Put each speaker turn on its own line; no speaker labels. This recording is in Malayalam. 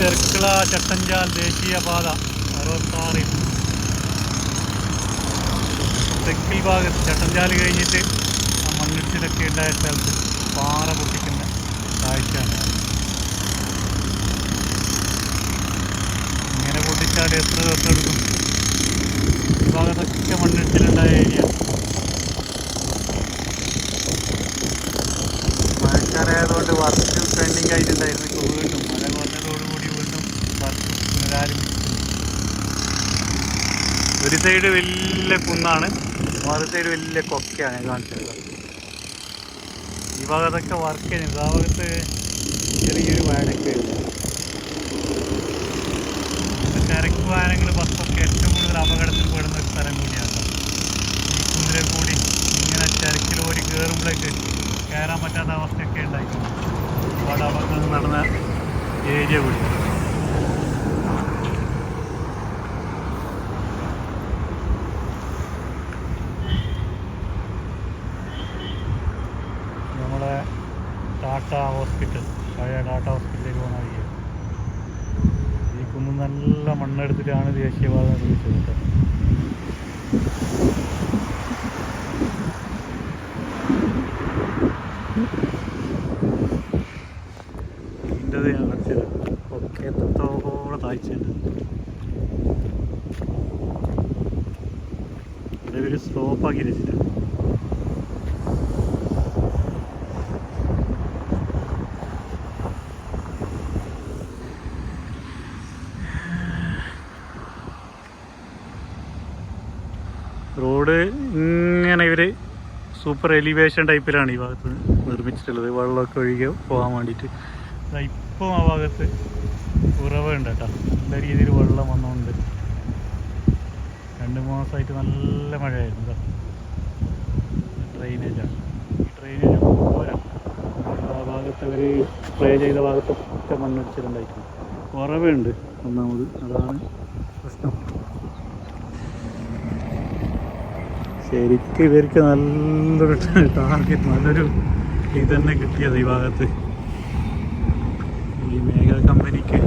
ചെർക്കള ചട്ടഞ്ചാൽ ദേശീയപാത 66 തെക്കിൽ ഭാഗത്ത് ചട്ടഞ്ചാൽ കഴിഞ്ഞിട്ട് ആ മണ്ണിടിച്ചിലൊക്കെ ഉണ്ടായ സ്ഥലത്ത് പാറ പൊട്ടിക്കുന്ന കാഴ്ചയാണ്. ഇങ്ങനെ പൊട്ടിച്ചാൽ എത്ര ദിവസം എടുക്കും? ഈ ഭാഗത്തൊക്കെ മണ്ണിടിച്ചിലുണ്ടായ ഏരിയ. മഴക്കാലമായതുകൊണ്ട് വർക്ക് പെൻഡിങ് ആയിട്ടുണ്ടായിരുന്നു. ഇപ്പോൾ വീണ്ടും മഴ കുറഞ്ഞതോടുകൂടി വീണ്ടും വർക്ക് പുനരാരംഭിച്ചു. ഒരു സൈഡ് വലിയ കുന്നാണ്, മറു സൈഡ് വലിയ കൊക്കയാണ് കാണിച്ചത്. ഈ ഭാഗത്തൊക്കെ വർക്ക് ചെയ്യുന്നത്. ആ ഭാഗത്ത് ചെറിയൊരു വയലൊക്കെ ചരക്ക് വാഹനങ്ങൾ ബസ്സൊക്കെ ഏറ്റവും കൂടുതൽ അപകടത്തിൽ പെടുന്ന ഒരു സ്ഥലം കൂടിയാണ്. ഈ കുന്നിലെ കൂടി ഇങ്ങനെ ചരക്ക് ലോറി കയറുമ്പോഴേക്ക് കയറാൻ പറ്റാത്ത അവസ്ഥയൊക്കെ ഉണ്ടായിട്ടുണ്ട്. ഒരുപാട് അപകടങ്ങൾ നടന്ന ഏരിയ കൂടി. നമ്മളെ ടാറ്റ ഹോസ്പിറ്റൽ, പഴയ ടാറ്റ ഹോസ്പിറ്റലിലേക്ക് പോകുന്ന വഴിയാണ്. ഈ കുന്ന് നല്ല മണ്ണെടുത്തിട്ടാണ് ദേശീയപാത നിർമ്മിച്ചത് കേട്ടോ. ഇതിൻ്റെത് ഞാൻ കളിച്ചത് ഒക്കെ എത്രത്തോളം താഴ്ചയുണ്ട്. ഇതൊരു സ്ലോപ്പാക്കി വെച്ചിട്ട് റോഡ് ഇങ്ങനെ ഇവർ സൂപ്പർ എലിവേഷൻ ടൈപ്പിലാണ് ഈ ഭാഗത്ത് നിർമ്മിച്ചിട്ടുള്ളത്, വെള്ളമൊക്കെ ഒഴുകി പോകാൻ വേണ്ടിയിട്ട്. ഇപ്പോൾ ആ ഭാഗത്ത് ഉറവുണ്ട് കേട്ടോ, നല്ല രീതിയിൽ വെള്ളം വന്നുകൊണ്ട്. 2-3 ദിവസമായിട്ട് നല്ല മഴയായിരുന്നു കേട്ടോ. ഡ്രെയിനേജാണ്, ഈ ഡ്രെയിനേജ് പോരാ. ആ ഭാഗത്ത് അവർ സ്പ്രേ ചെയ്ത ഭാഗത്തൊക്കെ മണ്ണിടിച്ചിട്ടുണ്ടായിട്ടുണ്ട്. ഉറവുണ്ട് ഒന്നാമത്, അതാണ് പ്രശ്നം. ശരിക്കും ഇവർക്ക് നല്ലൊരു ടാർഗറ്റ്, നല്ലൊരു ഇത് തന്നെ കിട്ടിയത് ഈ ഭാഗത്ത്. ഈ മേഘ കമ്പനിക്ക്